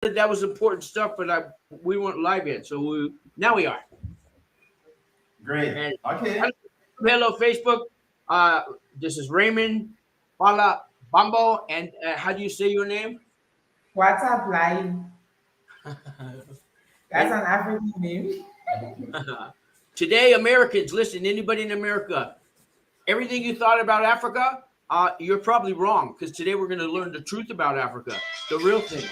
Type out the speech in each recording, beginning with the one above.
that was important stuff, but we weren't live yet, so now we are. Great. And Okay. hello, Facebook. Uh, this is Raymond, Fala, Bombo, and how do you say your name? What's up, like? That's And an African name. today, Americans, listen. Anybody in America, everything you thought about Africa, you're probably wrong because today we're going to learn the truth about Africa, the real thing.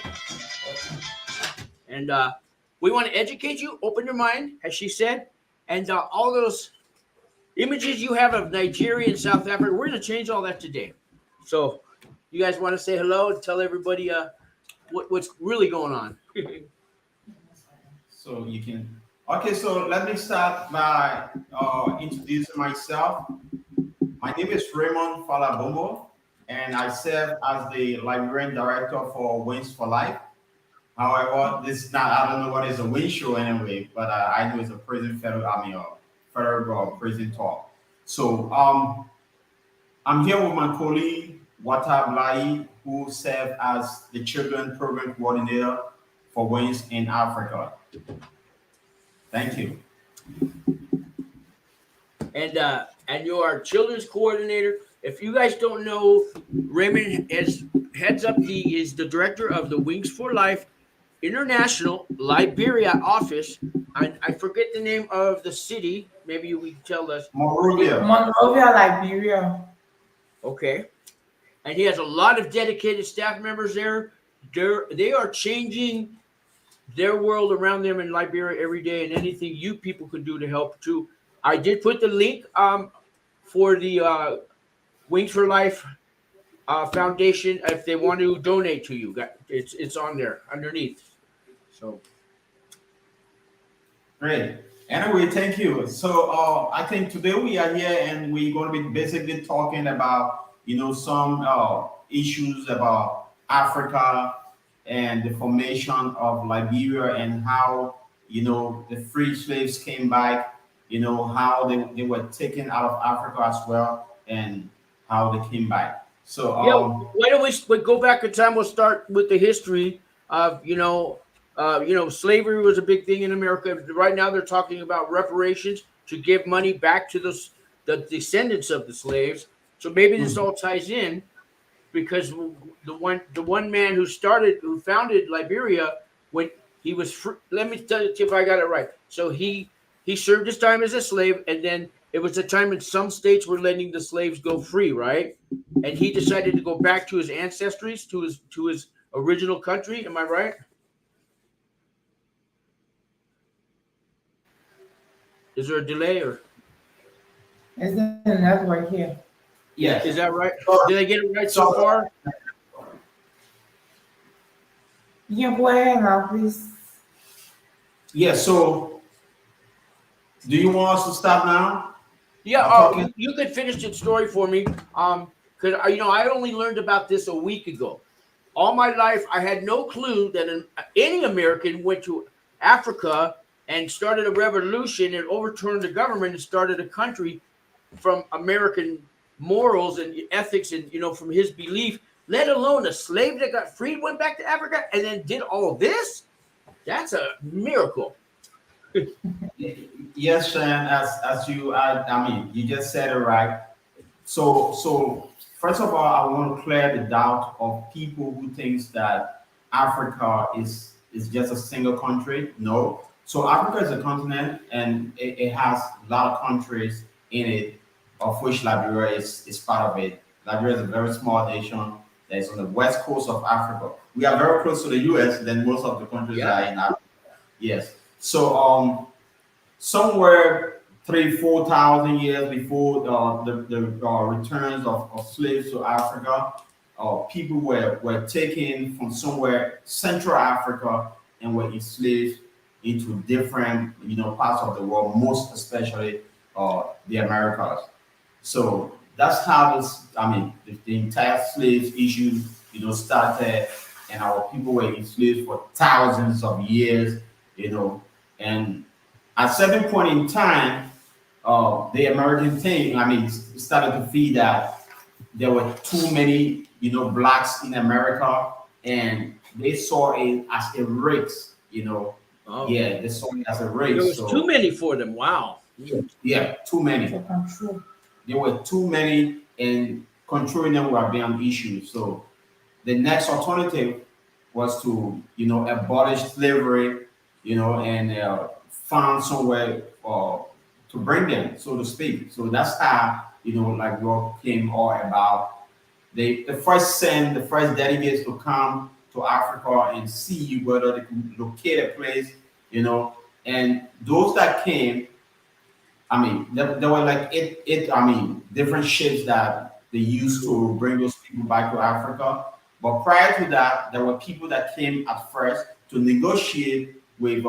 And we want to educate you, open your mind, as she said, and all those images you have of Nigeria and South Africa, we're going to change all that today. So, you guys want to say hello and tell everybody what's really going on? So you can. Okay, so let me start by introducing myself. My name is Raymond Bombo, and I serve as the Liberian Director for Wings for Life. However, this is not, I don't know what is a wing show anyway, but I know it's a prison federal, federal prison talk. So I'm here with my colleague, Wata Blai, who served as the Children Program Coordinator for Wings in Africa. Thank you. And you're children's coordinator. If you guys don't know, Raymond is the director of the Wings for Life International Liberia office. I forget the name of the city. Maybe you can tell us. Monrovia. Monrovia, Liberia. Okay. And he has a lot of dedicated staff members there. They are changing their world around them in Liberia every day, and anything you people could do to help too. I did put the link for the Wings for Life Foundation if they want to donate to you. It's on there underneath. So Great. Anyway, thank you. So I think today we are here and we're going to be basically talking about, some issues about Africa and the formation of Liberia and how, the free slaves came back, how they were taken out of Africa as well and how they came back. So, yeah, why don't we go back in time? We'll start with the history of slavery was a big thing in America. Right now, they're talking about reparations to give money back to the descendants of the slaves. So maybe this all ties in because the one man who founded Liberia when he was free, let me tell you if I got it right. So he served his time as a slave, and then it was a time in some states were letting the slaves go free, right? And he decided to go back to his ancestries, to his original country. Am I right? Is there a delay or Is there a network here? yes. is that right? So, Did I get it right so far? You can go ahead now, please. yeah, so do you want us to start now? Yeah, Talking. you could finish the story for me. Because I only learned about this a week ago. All my life, I had no clue that any American went to Africa and started a revolution and overturned the government and started a country from American morals and ethics and from his belief. Let alone a slave that got freed went back to Africa and then did all this. That's a miracle. Yes, and as you just said it right. So first of all, I want to clear the doubt of people who thinks that Africa is just a single country. No. So Africa is a continent, and it has a lot of countries in it, of which Liberia is part of it. Liberia is a very small nation that is on the west coast of Africa. We are very close to the U.S. than most of the countries are in Africa. Yes. So somewhere 3,000-4,000 years before the returns of slaves to Africa, people were taken from somewhere Central Africa and were enslaved into different parts of the world, most especially the Americas. So that's how the entire slave issue started, and our people were enslaved for thousands of years, and at certain point in time, the American thing, started to feel that there were too many, blacks in America, and they saw it as a race, Oh, Yeah, they saw it as a there race. was too So many for them. Wow. yeah, too many. For control. There were too many, and controlling them were being an issue. So the next alternative was to, abolish slavery, and find somewhere to bring them, so to speak. So that's how, like what came all about. The first delegates to come to Africa and see whether they could locate a place, and those that came, I mean, there were like different ships that they used to bring those people back to Africa. But prior to that, there were people that came at first to negotiate with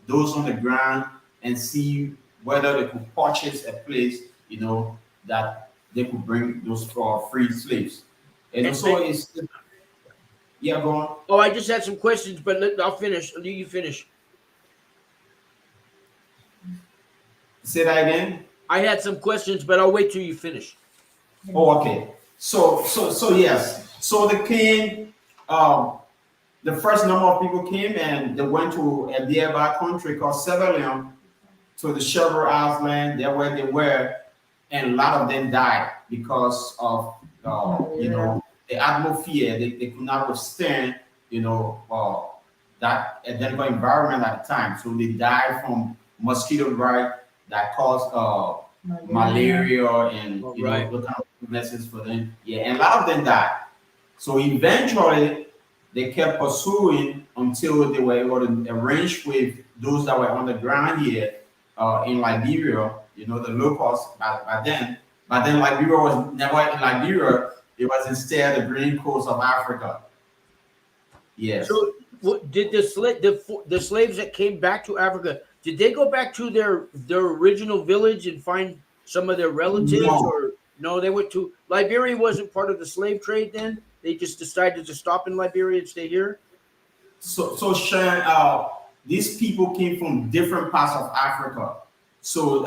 those on the ground and see whether they could purchase a place, that they could bring those free slaves. And so it's, yeah, go on. Oh, I just had some questions, but I'll finish. You finish. Say that again. I had some questions, but I'll wait till you finish. Oh, okay. So yes. So the king, the first number of people came and they went to a nearby country called Sierra Leone, to the Shelter Island. There where they were, and a lot of them died because of the atmosphere. They could not withstand that identical environment at the time. So they died from mosquito bite that caused malaria and those kind of illnesses for them. Yeah, and a lot of them died. So eventually they kept pursuing until they were able to arrange with those that were on the ground here in Liberia, the locals by then. But then Liberia was never in Liberia, it was instead the Green Coast of Africa. Yes. So, what, did the slaves that came back to Africa, did they go back to their original village and find some of their relatives, No. or no? They went to Liberia. Wasn't part of the slave trade then. They just decided to stop in Liberia and stay here. So Sharon, these people came from different parts of Africa. So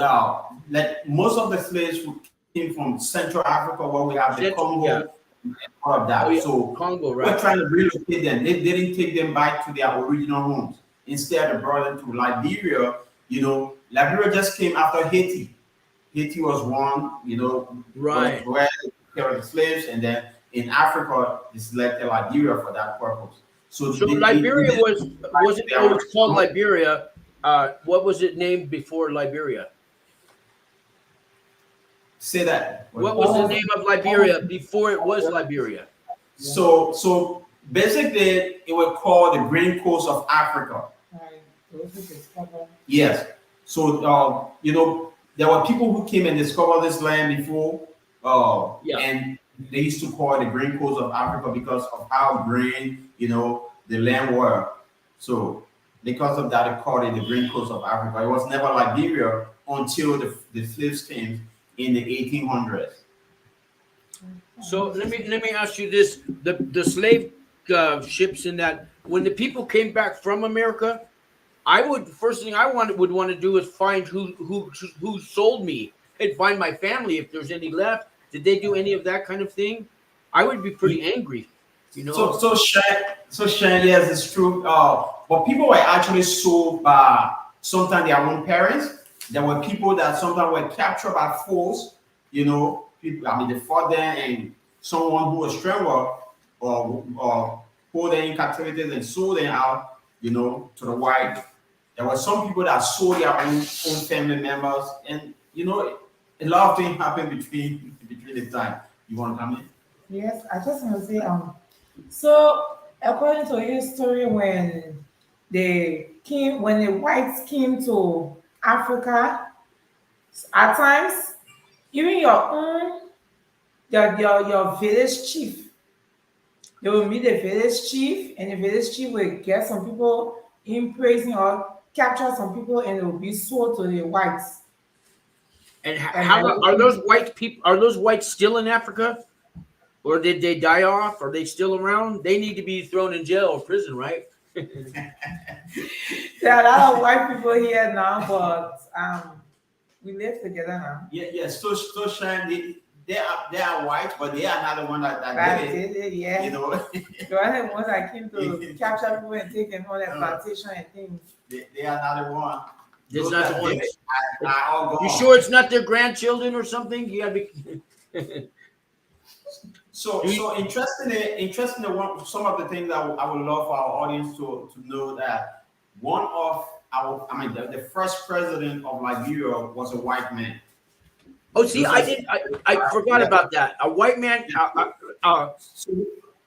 like most of the slaves who came from Central Africa, where we have the Congo, Yeah. and all of that. Oh, yeah. So Congo, we're right? trying to relocate them. They didn't take them back to their original homes. Instead, they brought them to Liberia. Liberia just came after Haiti. Haiti was one, Right. where they took care of the slaves, and then in Africa, they selected Liberia for that purpose. So Liberia wasn't they always called are- Liberia. What was it named before Liberia? Say that. What was the name of Liberia before it was Liberia? So basically, it was called the Green Coast of Africa. Right. Those who discover. Yes. So there were people who came and discovered this land before, Yeah. and they used to call it the Green Coast of Africa because of how green the land were. So because of that, they called it the Green Coast of Africa. It was never Liberia until the slaves came in the 1800s. So let me ask you this: the slave ships in that, when the people came back from America, first thing I would want to do is find who sold me and find my family if there's any left. Did they do any of that kind of thing? I would be pretty angry, So Shane, yes, it's true. But people were actually sold by sometimes their own parents. There were people that sometimes were captured by force. People, they fought them, and someone who was stronger or hold them in captivity and sold them out, to the white. There were some people that sold their own family members, and a lot of things happened between the time. You want to come in? Yes, I just want to say, so according to history, when the whites came to Africa, at times, even your village chief, they will meet the village chief, and the village chief will get some people in prison or capture some people, and it will be sold to the whites. And And how are those white people? Are those whites still in Africa, or did they die off? Are they still around? They need to be thrown in jail or prison, right? There are a lot of white people here now, but we live together now. Yeah. So Shane, they are white, but they are not the one that That did it. did it, yeah. You know, They are the ones that came to capture people and take them on their plantation and things. they are not the one. It's Those not that the did ones. it are all gone. You sure it's not their grandchildren or something? You gotta be. So interestingly, some of the things I would love for our audience to know that one of the first president of Liberia was a white man. Oh, see, I forgot Yeah. about that. A white man,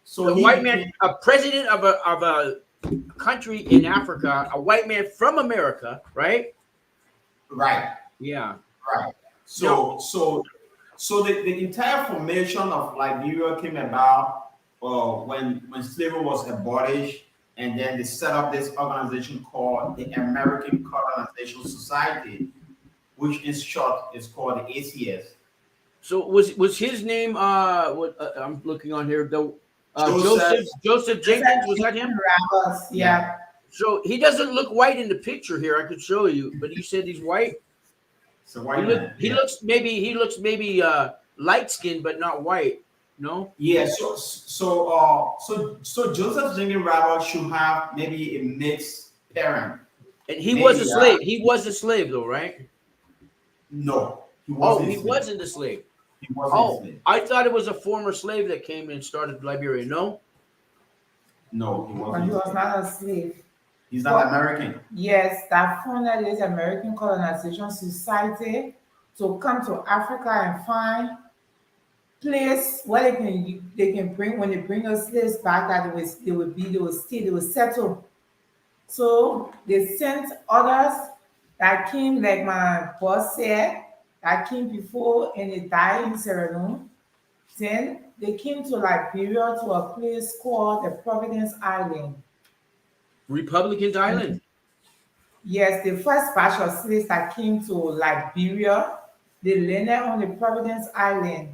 So a he white man, became- a president of a country in Africa, a white man from America, right? right. Yeah. Right. So the entire formation of Liberia came about when slavery was abolished, and then they set up this organization called the American Colonization Society, which in short is called the ACS. So was his name? What I'm looking on here. The Joseph- Joseph Jenkins, was that him? Ramos, yeah. So he doesn't look white in the picture here. I could show you, but you said he's white. So white man. He looks maybe light skinned, but not white. No. Yeah. So Joseph Jenkins Robert should have maybe a mixed parent. And he Maybe, was a slave. He was a slave, though, right? No, he Oh, wasn't. he a slave. wasn't a slave. He wasn't a Oh, slave. I thought it was a former slave that came and started Liberia. No. No, he But wasn't. he a was slave. not a slave. He's not American. Yes, that founded this American Colonization Society to come to Africa and find place where they can bring when they bring us slaves back that they will stay, they will settle. So they sent others that came, like my boss said, that came before and they died in Sierra Leone. Then they came to Liberia to a place called the Providence Island. Republican Island. Yes, the first batch of slaves that came to Liberia, they landed on the Providence Island.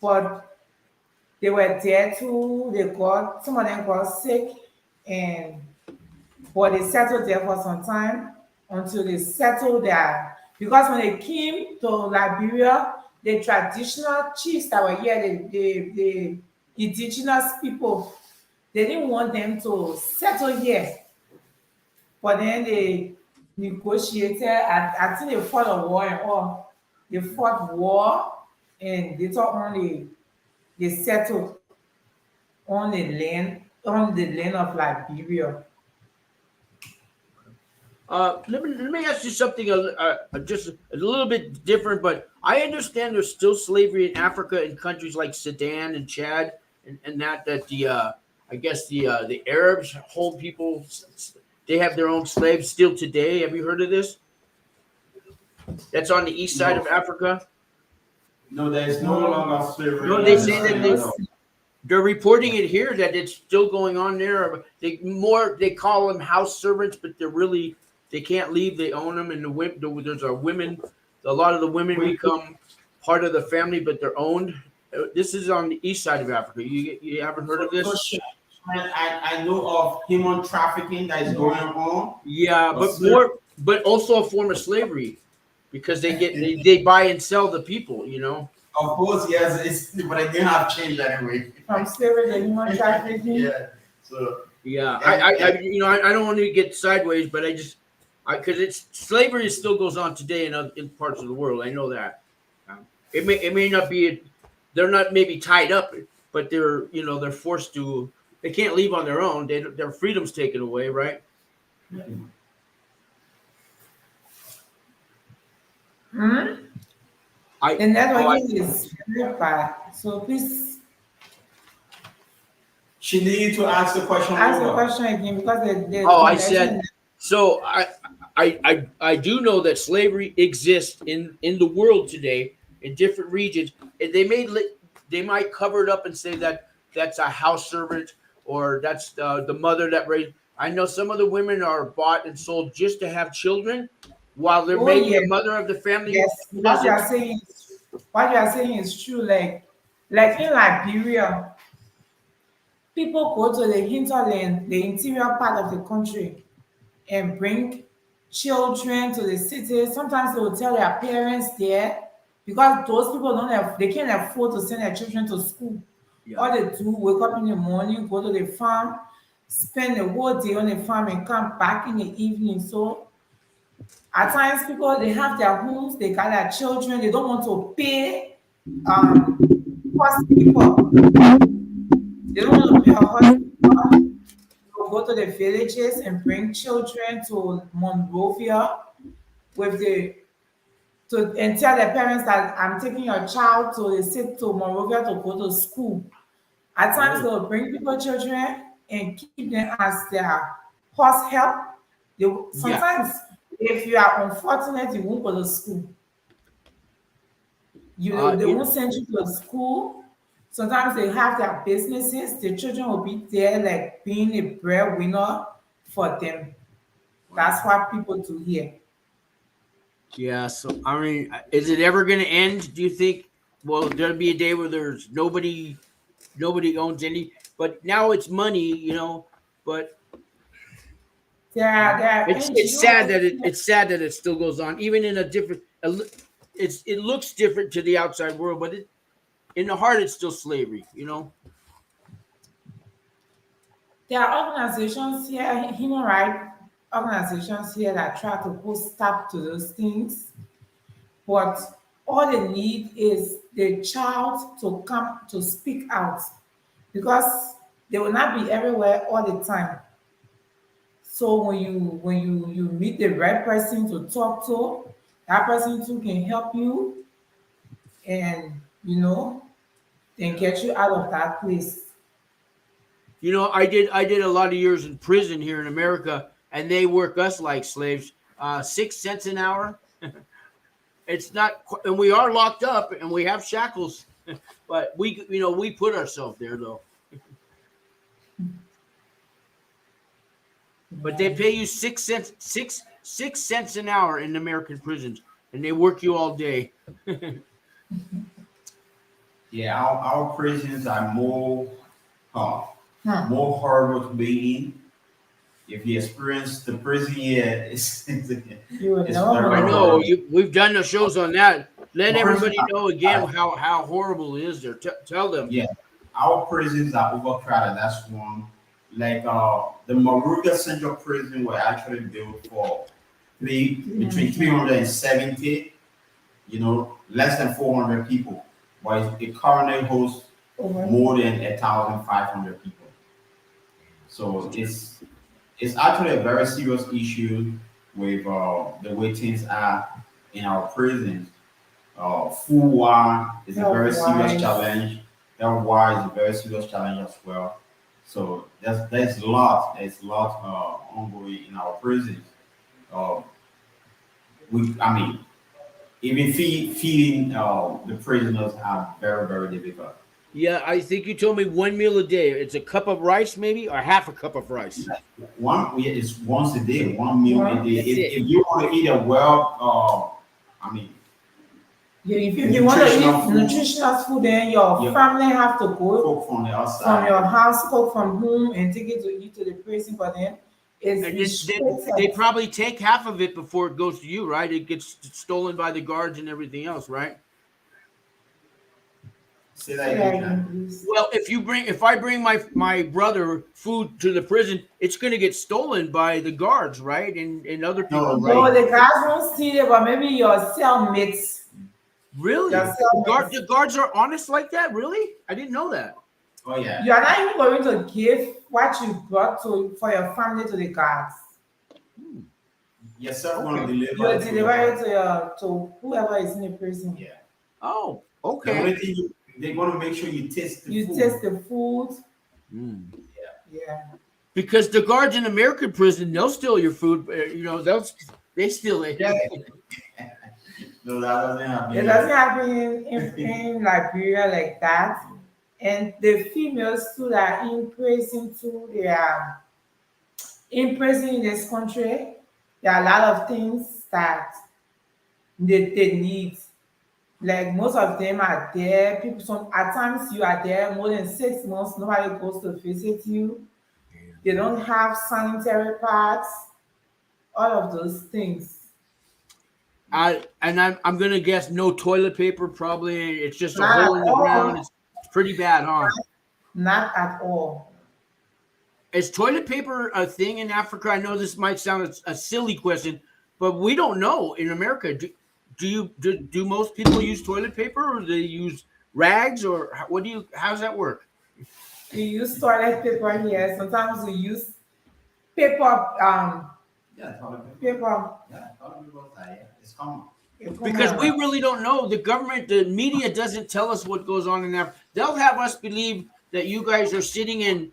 But they were there too. Some of them got sick, and but they settled there for some time until they settled there. Because when they came to Liberia, the traditional chiefs that were here, the indigenous people, they didn't want them to settle here. But then they negotiated. I think they fought a war and all. They fought war, and they thought only they settled on the land of Liberia. Let me ask you something just a little bit different, but I understand there's still slavery in Africa in countries like Sudan and Chad, and that the I guess the Arabs hold people. They have their own slaves still today. Have you heard of this? That's on the east side of Africa. No, there is no longer slavery. No, they say that they're reporting it here that it's still going on there. They call them house servants, but they can't leave. They own them, and there's a lot of the women become part of the family, but they're owned. This is on the east side of Africa. You haven't heard of this? I know of human trafficking that is going on. Yeah, but also a form of slavery, because they buy and sell the people. Of course, yes, but it didn't have changed anyway. From slavery to human trafficking. Yeah. So Yeah, I don't want to get sideways, but because slavery still goes on today in parts of the world. I know that. It may not be, they're not maybe tied up, but they're forced to. They can't leave on their own. Their freedom's taken away, right? Hmm? The networking is very bad. So please she needed to ask the question. ask the question again because the I said. So I do know that slavery exists in the world today in different regions. And they might cover it up and say that that's a house servant or that's the mother that raised. I know some of the women are bought and sold just to have children, while they're maybe a mother of the family. Yes, what you are saying is true. Like in Liberia, people go to the hinterland, the interior part of the country, and bring children to the city. Sometimes they will tell their parents there because those people don't have, they can't afford to send their children to school. Yeah. All they do, wake up in the morning, go to the farm, spend the whole day on the farm, and come back in the evening. So at times, people they have their homes, they got their children, they don't want to pay housekeeper. They don't want to pay a housekeeper to go to the villages and bring children to Monrovia with the to and tell their parents that I'm taking your child to the city to Monrovia to go to school. At times Really? they will bring people children and keep them as their horse help. Yeah. Sometimes if you are unfortunate, you won't go to school. You know, they You won't send you to school. Sometimes they have their businesses, the children will be there like being a breadwinner for them. wow. That's what people do here. Yeah. So I mean, is it ever going to end? Do you think? Well, there'll be a day where there's nobody owns any. But now it's money, But There are it's sad NGOs that it here. it's sad that it still goes on, even in a different. It looks different to the outside world, but in the heart it's still slavery. There are organizations here, human rights organizations here that try to put stop to those things, but all they need is the child to come to speak out because they will not be everywhere all the time. So when you meet the right person to talk to, that person too can help you and then get you out of that place. I did a lot of years in prison here in America, and they work us like slaves. 6 cents an hour. It's not, and we are locked up, and we have shackles, but we put ourselves there though. But they Yeah. pay you 6 cents, six cents an hour in American prisons, and they work you all day. Yeah, our prisons are uh, Hmm. more horrible to be in. If you experience the prison here, You will it's never very I want to know go. horrible. we've done the shows on that. Let Prison, everybody know again how horrible it is there. Tell them. yeah, our prisons are overcrowded. That's one. Like the Moruga Central Prison were actually built for three between 370, less than 400 people, but it currently hosts Over. more than 1,500 people. So it's actually a very serious issue with the way things are in our prisons. Food wise is a Health very serious wise. challenge. Health wise is a very serious challenge as well. So there's a lot ongoing in our prisons. Uh, I mean, even feeding the prisoners are very very difficult. Yeah, I think you told me one meal a day. It's a cup of rice, maybe, or half a cup of rice. One yeah, it's once a day, one meal a Well, day. That's If it. you want to eat a I mean, yeah, if you want to nutritional eat food, nutritious food, then your you family have to go cook from the from outside. your house, cook from home, and take it to eat to the prison for them. It's And they restricted. probably take half of it before it goes to you, right? It gets stolen by the guards and everything else, right? Say Say that that again, again, John. please. Well, if I bring my brother food to the prison, it's going to get stolen by the guards, right? And other No, people, right? No, the guys won't steal it, but maybe your cellmates, your Really? cellmates. The guards are honest like that? Really? I didn't know that. oh yeah, You are not even going to give what you brought to for your family to the guards. Hmm. yourself going Okay. to You deliver will it to deliver your it house. to whoever is in the prison. Yeah, Oh, the okay. only thing they're going to make sure you taste the You food. taste the food. Hmm. Yeah. Because the guards in American prison, they'll steal your food. They steal it. Yeah, no, that doesn't happen It doesn't here. happen in Liberia like that. And the females too that are in prison too, they are in prison in this country. There are a lot of things that they need. Like most of them are there. People some at times you are there more than 6 months, nobody goes to visit you. They don't have sanitary pads, all of those things. I'm gonna guess no toilet paper. Probably it's just a Not hole at in the ground. all. It's pretty bad, huh? Not at all. Is toilet paper a thing in Africa? I know this might sound a silly question, but we don't know in America. Do most people use toilet paper, or do they use rags, or what do you? How's that work? We use toilet paper here. Sometimes we use paper, Yeah, toilet paper. paper, Yeah, toilet paper. Yeah, it's common. Because we paper. really don't know. The government, the media doesn't tell us what goes on in Africa. They'll have us believe that you guys are sitting in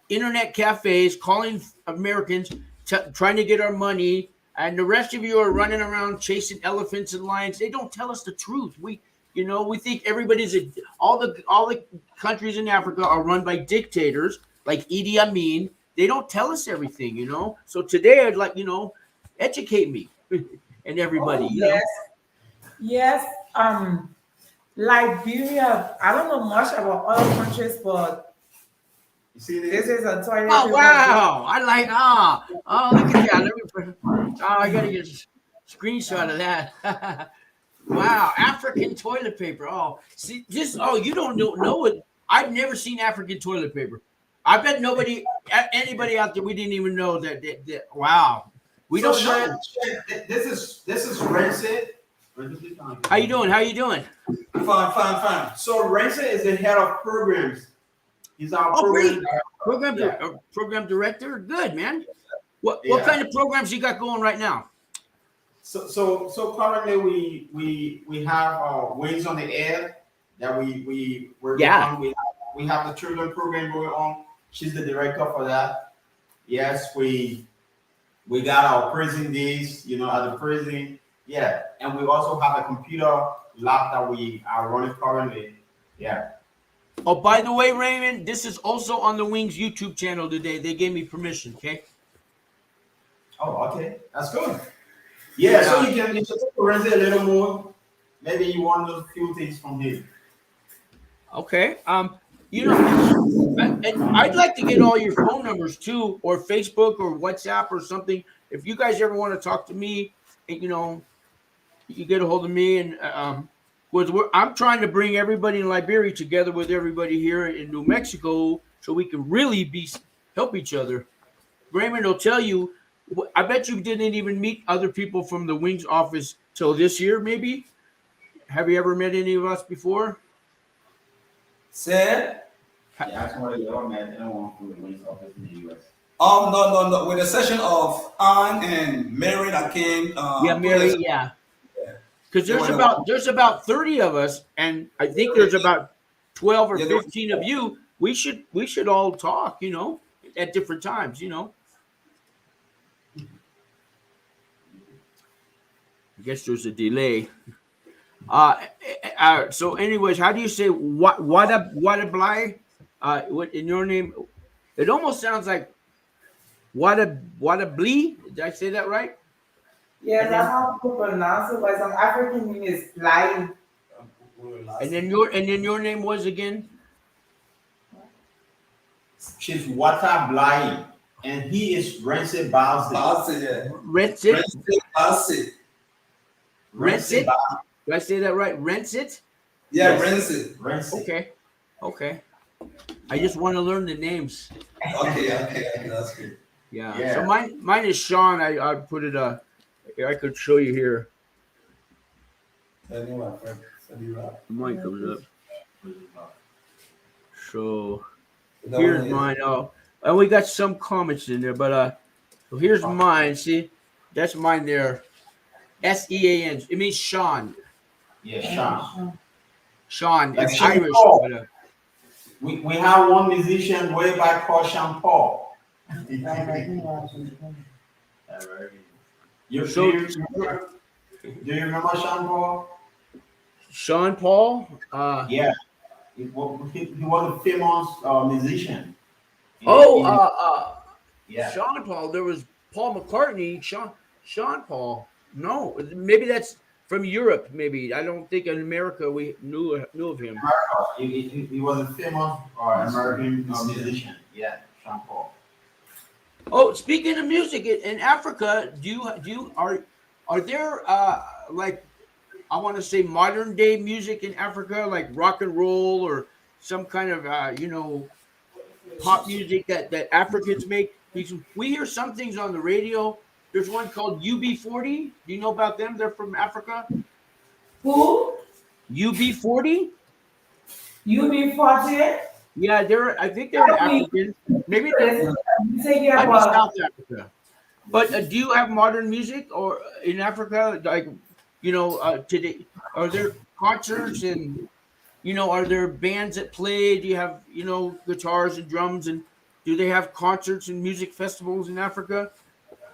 internet cafes calling Americans, trying to get our money, and the rest of you are running around chasing elephants and lions. They don't tell us the truth. We think all the countries in Africa are run by dictators like Idi Amin. They don't tell us everything. So today I'd like educate me and everybody. Oh, yes. Yes. Liberia. I don't know much about other countries, but You see this this? is a toilet Oh paper. wow! I like look at that. I gotta get a screenshot of that. Wow, African toilet paper. Oh, see, you don't know it. I've never seen African toilet paper. I bet anybody out there, we didn't even know that. Wow, we So don't know. this is Rancid. How you doing? How you doing? Fine. So Rancid is the head of programs. He's our Oh, program great. director. Program director. Good, man. What Yeah. kind of programs you got going right now? So currently we have Wings on the Air that we work Yeah. on. We have the children program going on. She's the director for that. Yes, we got our prison days, at the prison. Yeah, and we also have a computer lab that we are running currently. Yeah. Oh, by the way, Raymond, this is also on the Wings YouTube channel today. They gave me permission. Okay. Oh, okay, that's good. Yeah, so you can rent it a little more. Maybe you want a few things from here. Okay. I'd like to get all your phone numbers too, or Facebook or WhatsApp or something. If you guys ever want to talk to me, you get a hold of me. And I'm trying to bring everybody in Liberia together with everybody here in New Mexico, so we can really help each other. Raymond will tell you. I bet you didn't even meet other people from the Wings office till this year, maybe. Have you ever met any of us before? Say, Yeah, that's why you all met anyone from the Wings office in the US. no. With the session of Anne and Mary that came. Yeah, Mary. Yeah, because there's about 30 of us, and I think there's about 12 or 15 of you. We should all talk, at different times, I guess there's a delay. So, anyways, how do you say what a bly? What in your name? It almost sounds like what a blee. Did I say that right? Yes, that's how people pronounce it, but some African name is lying. And then your name was again? She's Wata Blai, and he is Rancid Balsi. Yeah. Rancid. Rancid. Rancid. Did I say that right? Rancid. Yeah, Yes. Rancid. Okay. I just want to learn the names. Okay, that's good. Yeah. So mine is Sean. I put it. I could show you here. Mine comes up. So here's mine. Oh, and we got some comments in there, but so here's mine. See, that's mine there. SEAN. It means Sean. Yeah, Sean. Sean. Like It's Sean Irish. Paul. But, We have one musician way back called Sean Paul. Do you remember Sean Paul? Sean Paul. Yeah, he was a famous musician. Yeah. Sean Paul. There was Paul McCartney. Sean Paul. No, maybe that's from Europe. Maybe I don't think in America we knew of him. He was a famous American musician. Yeah, Sean Paul. Oh, speaking of music in Africa, Are there like I want to say modern day music in Africa, like rock and roll or some kind of pop music that Africans make? Because we hear some things on the radio. There's one called UB40. Do you know about them? They're from Africa. Who? UB40. You be 40? Yeah, they're. I think they're an Tell me. African. Maybe they're Listen, music here, might be but South Africa. But do you have modern music or in Africa? Like, today, are there concerts and are there bands that play? Do you have guitars and drums and do they have concerts and music festivals in Africa?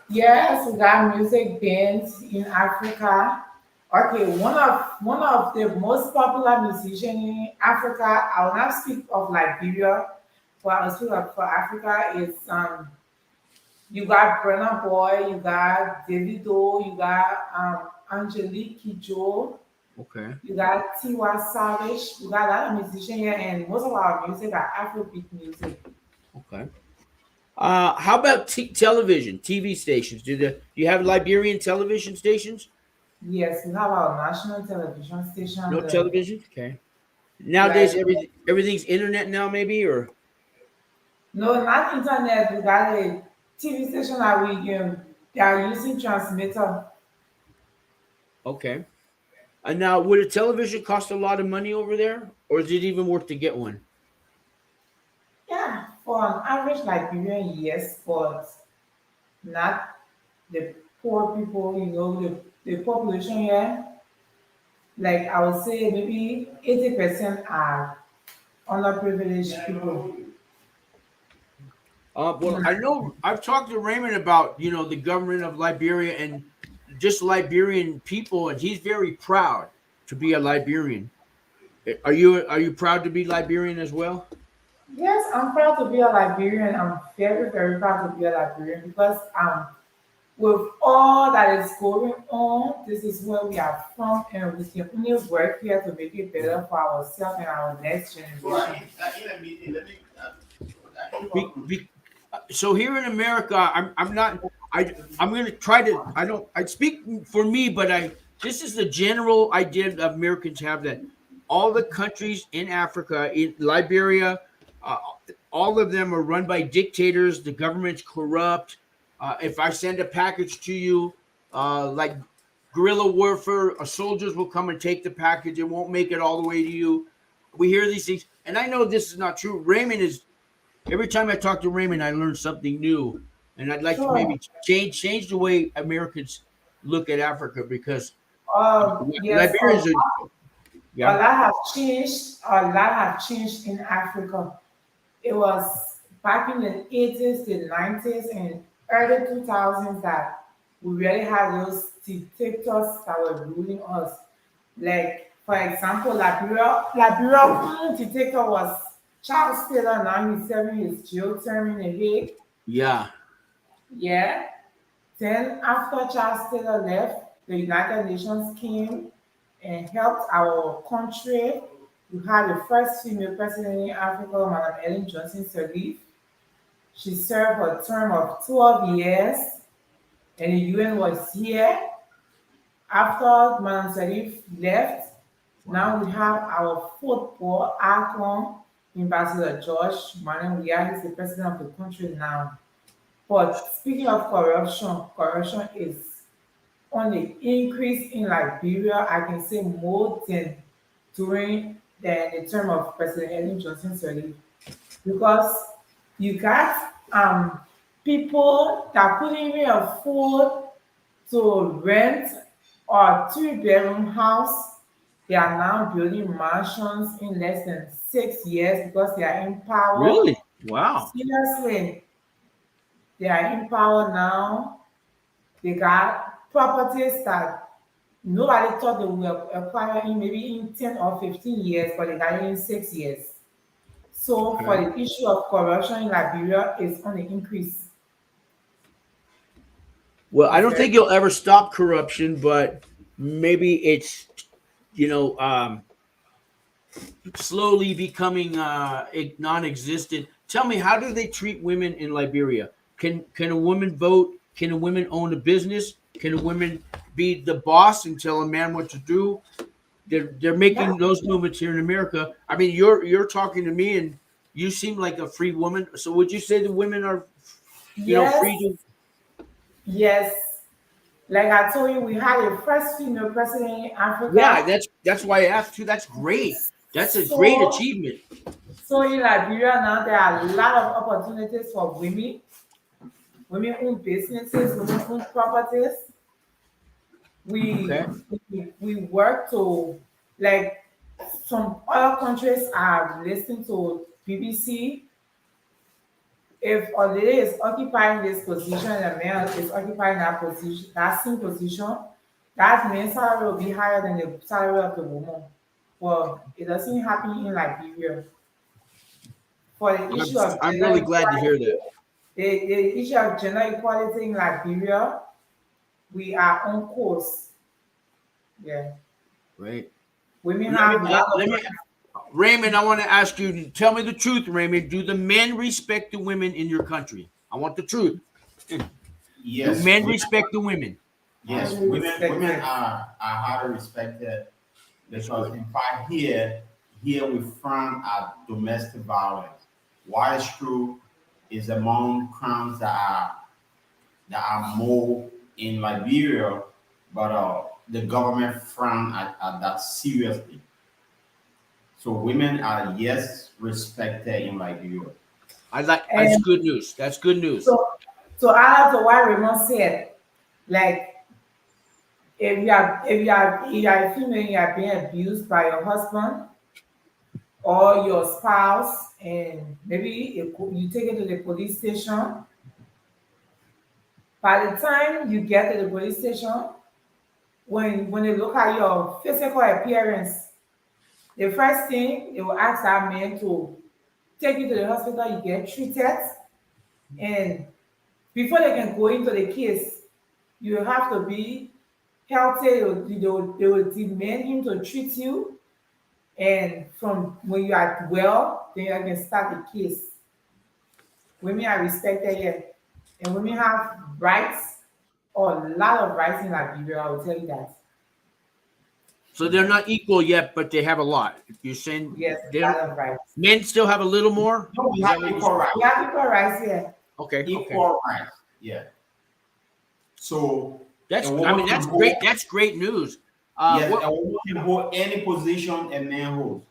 yes, we got music bands in Africa. Okay, one of the most popular musicians in Africa, I will not speak of Liberia, but I will speak of for Africa is you got Brenna Boy, you got Davido, you got Angelique Kidjo, Okay, you got Tiwa Savage, you got a lot of musicians here, and most of our music are Afrobeat music. okay. How about television, TV stations? Do you have Liberian television stations? Yes, we have our national television station, No the television. Okay. Nowadays, like everything's internet now, maybe or no, not internet. We got a TV station that they are using transmitter. okay. And now, would a television cost a lot of money over there, or is it even worth to get one? Yeah, for an average Liberian, yes, but not the poor people. The population here. Like I would say, maybe 80% are underprivileged people. Well, I know I've talked to Raymond about the government of Liberia and just Liberian people, and he's very proud to be a Liberian. Are you proud to be Liberian as well? Yes, I'm proud to be a Liberian. I'm very, very proud to be a Liberian because with all that is going on, this is where we are from, and we can only work here to make it better for ourselves and our next generation. So here in America, I'm not I'm going to try to I speak for me, but I this is the general idea that Americans have that all the countries in Africa, in Liberia, uh, all of them are run by dictators. The government's corrupt. If I send a package to you, like guerrilla warfare, soldiers will come and take the package. It won't make it all the way to you. We hear these things, and I know this is not true. Raymond is every time I talk to Raymond, I learn something new, and I'd like to Sure. maybe change the way Americans look at Africa because Yes, Liberians are a yeah lot have changed. A lot have changed in Africa. It was back in the 80s, the 90s, and early 2000s that we really had those dictators that were ruling us. Like, for example, Liberia dictator was Charles Taylor. Now he's serving his jail term in The Hague. yeah Yeah. Then after Charles Taylor left, the United Nations came and helped our country. We had the first female president in Africa, Madam Ellen Johnson Sirleaf. She served a term of 12 years, and the UN was here. After Madam Sirleaf left, now we have our football icon, Ambassador George Manuel. He's the president of the country now. But speaking of corruption, corruption is on the increase in Liberia. I can say more than during the term of President Ellen Johnson Sirleaf, because you got people that couldn't even afford to rent a three-bedroom house. They are now building mansions in less than 6 years because they are in power. really wow Seriously, they are in power now. They got properties that nobody thought they would acquire in maybe in 10 or 15 years, but they got it in 6 years. So for okay. the issue of corruption in Liberia is on the increase. Well, I It's don't very think you'll ever stop corruption, but maybe it's you know um, slowly becoming non-existent. Tell me, how do they treat women in Liberia? Can a woman vote? Can a woman own a business? Can women be the boss and tell a man what to do? They're making those movements here in America. I mean, you're talking to me, and you seem like a free woman. So would you say the women are, free Yes, to? yes. Like I told you, we had a first female president in Yeah, Africa. that's why I asked you. That's great. That's a great So, achievement. so in Liberia now, there are a lot of opportunities for women. Women own businesses, women own properties. Okay. We work to, like, some other countries are listening to BBC. If a lady is occupying this position and a man is occupying that position, that same position, that man's salary will be higher than the salary of the woman. Well, it doesn't happen in Liberia. For the I'm issue of I'm gender really glad to hear equality, that. the issue of gender equality in Liberia, we are on course. Yeah. Right. Women have a lot of Let me Raymond, I want to ask you, tell me the truth, Raymond. Do the men respect the women in your country? I want the truth. Do Yes, men respect the women? yes, highly women respected. are highly respected That's because good. in fact here we frown at domestic violence. What is true is among crimes that are more in Liberia, but the government frown at that seriously. So women are yes respected in Liberia. I like. That's And good news. That's good news. so, to add to what Raymond said, like, if you are a female, you are being abused by your husband or your spouse, and maybe you take it to the police station. By the time you get to the police station, when they look at your physical appearance, the first thing they will ask that man to take you to the hospital, you get treated, and before they can go into the case, you have to be healthy. They will demand him to treat you, and from when you are well, then you can start the case. Women are respected here, and women have rights, or a lot of rights in Liberia. I will tell you that. So they're not equal yet, but they have a lot. You're saying Yes, a they're lot of rights. men still have a little more? No, we Is that have what you equal rights. We have equal rights here. Okay, okay. Equal rights. Yeah. So That's a I woman mean can that's hold great. That's great news. yes, What a woman can hold any position a man holds.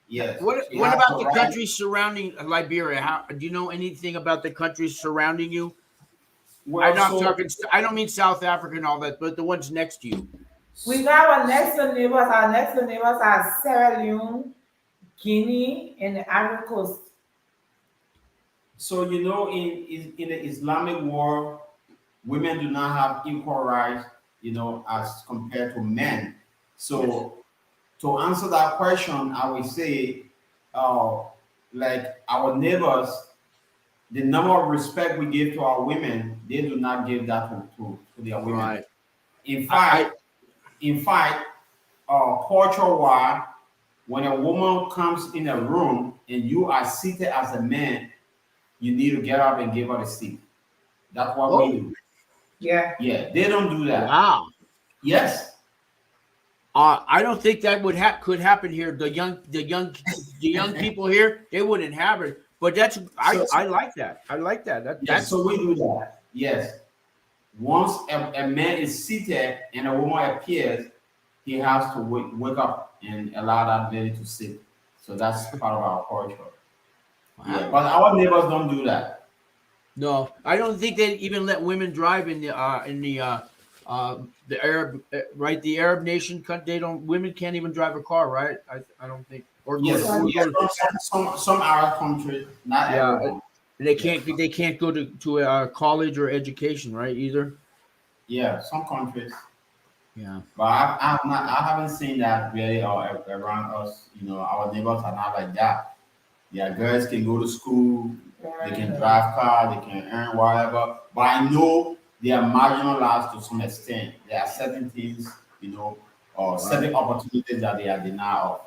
Yes. She what has about the the right. countries surrounding Liberia? How do you know anything about the countries surrounding you? I'm Well, not so talking. I don't mean South Africa and all that, but the ones next to you. We have our next door neighbors. Our next door neighbors are Sierra Leone, Guinea, and the Ivory Coast. so in the Islamic world, women do not have equal rights, as compared to men. Yes. So to answer that question, I would say, uh, like our neighbors, the number of respect we give to our women, they do not give that to their women. Right. In I fact, in fact, culture-wise, when a woman comes in a room and you are seated as a man, you need to get up and give her a seat. That's what we oh do. Yeah. Yeah, they don't do that. wow. Yes. I don't think that could happen here. The young people here, they wouldn't have it. But that's So I like that. I like that. yes, That's so we do that. Yes. Once a man is seated and a woman appears, he has to wake up and allow that lady to sit. So that's part of our culture. Yeah, wow. but our neighbors don't do that. No, I don't think they even let women drive in the Arab right, the Arab nation. They don't. Women can't even drive a car, right? I don't think, or go to Yes, or yes. go to, Some Arab countries, not yeah. everyone. They Yeah, can't go to college or education, right? Either. yeah, some countries. Yeah. But I haven't seen that really around us. Our neighbors are not like that. Yeah, girls can go to school, they can drive car, they can earn whatever. But I know they are marginalized to some extent. There are certain things, or Wow. certain opportunities that they are denied of.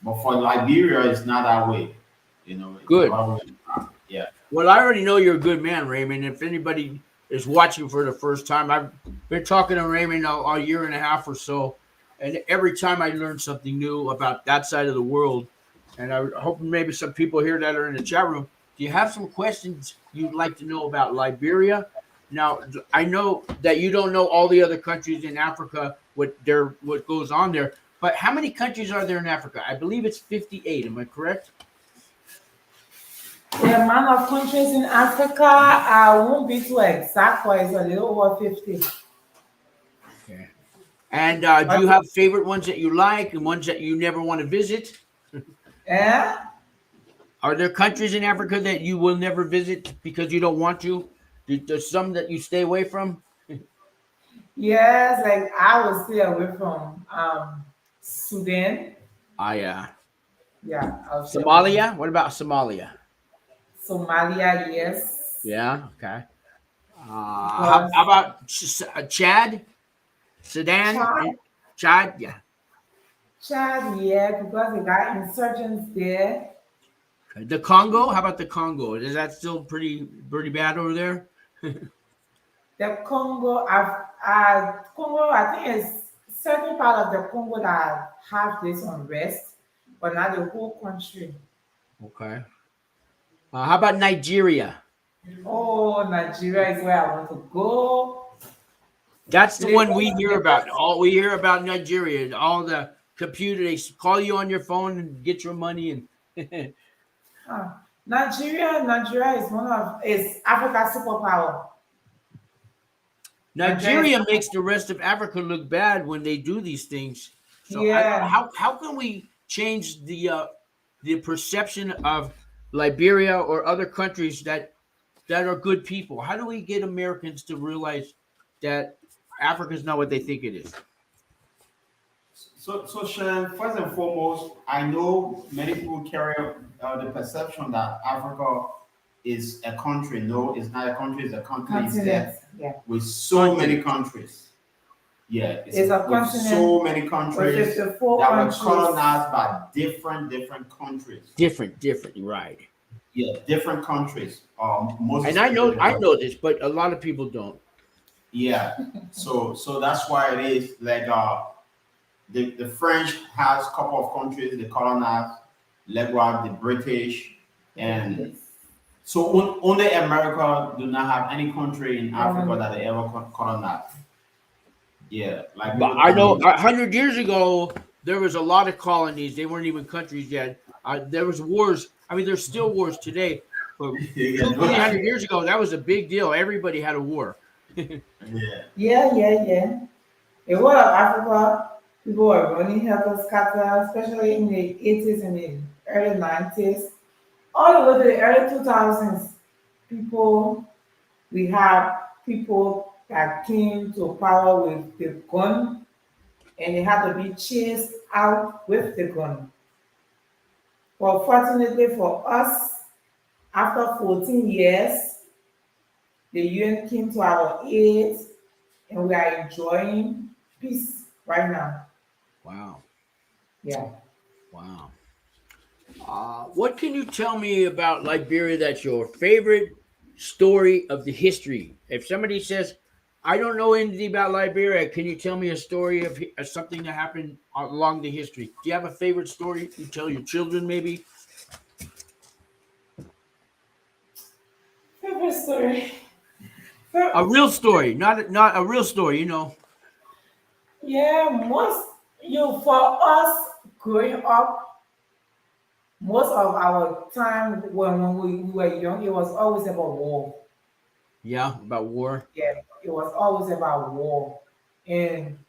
But for Liberia, it's not that way. It's Good. the other way around. Yeah. Well, I already know you're a good man, Raymond. If anybody is watching for the first time. I've been talking to Raymond a year and a half or so, and every time I learn something new about that side of the world. And I hope maybe some people here that are in the chat room, do you have some questions you'd like to know about Liberia? Now, I know that you don't know all the other countries in Africa, what goes on there, but how many countries are there in Africa? I believe it's 58. Am I correct? The amount of countries in Africa, I won't be too exact, but it's a little over 50. Okay. And do you have favorite ones that you like and ones that you never want to visit? Yeah? Are there countries in Africa that you will never visit because you don't want to? There's some that you stay away from? Yes, like I would stay away from Sudan. Yeah. Yeah, I'll stay away from Somalia? What about Somalia? Somalia, yes. Yeah. Okay. How Because about Chad, Sudan, Chad, and Chad? Yeah. Chad, yeah, because they got insurgents there. Okay. The Congo? How about the Congo? Is that still pretty bad over there? The Congo, Congo, I think it's certain part of the Congo that have this unrest, but not the whole country. Okay. How about Nigeria? Oh, Nigeria is where I want to go. That's the one we Lagos, hear about. All we hear about Nigeria. All the computer, they call you on your phone and get your money. And Nigeria is Africa's superpower. Nigeria is, Nigeria makes the rest of Africa look bad when they do these things. So I don't know yeah. how can we change the perception of Liberia or other countries that are good people? How do we get Americans to realize that Africa is not what they think it is? So Sean, first and foremost, I know many people carry the perception that Africa is a country. No, it's not a country. It's a continent Continent. instead, Yeah. with so many countries. Yeah, It's a with continent so many with countries 54 that were countries. colonized by different countries. Different, right? Yeah, different countries. Most And I especially know this, but a lot of people don't. yeah. So that's why it is like the French has a couple of countries they colonized, likewise the British, and Yes. so only America do not have any country in Africa that they ever colonized. Yeah, like But I know 100 years ago there was a lot of colonies. They weren't even countries yet. There was wars. I mean, there's still wars today. But two, 300 years ago, that was a big deal. Everybody had a war. yeah. Yeah. A lot of Africa, people were running helter skelter, especially in the 80s and the early 90s. All the way to the early 2000s, we had people that came to power with the gun and they had to be chased out with the gun. But fortunately for us, after 14 years, the UN came to our aid and we are enjoying peace right now. Wow. Yeah. Wow. What can you tell me about Liberia that's your favorite story of the history? If somebody says, I don't know anything about Liberia, can you tell me a story of something that happened along the history? Do you have a favorite story you tell your children, maybe? Favorite story. A real story, not a real story, you know. Yeah, for us growing up, most of our time when we were young, it was always about war. Yeah, about war. Yeah, it was always about war. And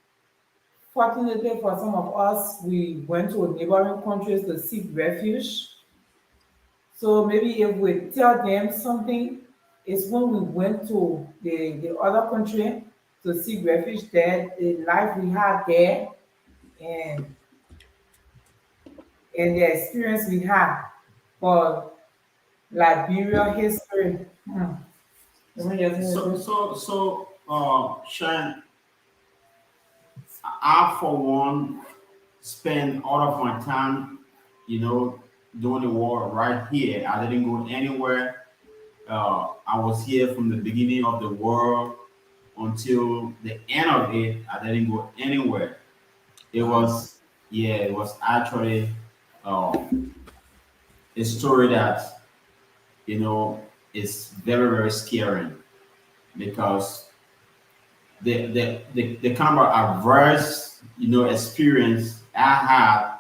fortunately for some of us, we went to neighboring countries to seek refuge. So maybe if we tell them something, it's when we went to the other country to seek refuge there, the life we had there, and and the experience we had for Liberia history. Let me just Sean, I for one spend all of my time, you know, doing the war right here. I didn't go anywhere I was here from the beginning of the world until the end of it. I didn't go anywhere. It was, yeah, it was actually uh, a story that, you know, is very, very scary because the kind of adverse, experience I had,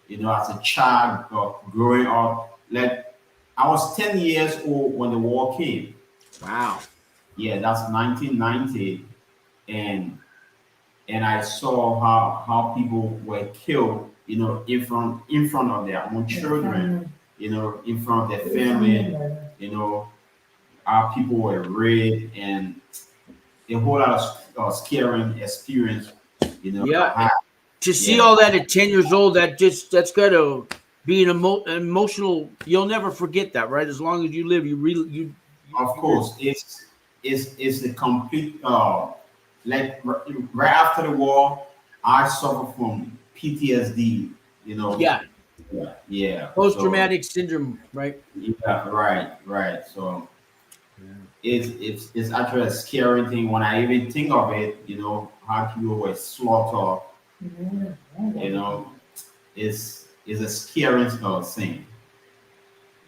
as a child growing up. Like, I was 10 years old when the war came. Wow. Yeah, that's 1990. And I saw how people were killed, in front of their own children, in front of their family, you know, how people were raped and a whole lot of scaring experience, Yeah. I had. To see Yeah, all that at 10 years old, that's gotta be an emotional. You'll never forget that, right? As long as you live, you really of you were. course, it's a complete like right after the war, I suffer from PTSD, you know. Yeah, Yeah, yeah. post So traumatic syndrome, right? yeah, right. So Yeah. it's actually a scary thing when I even think of it, how people were slaughtered, you know, it's a scary thing.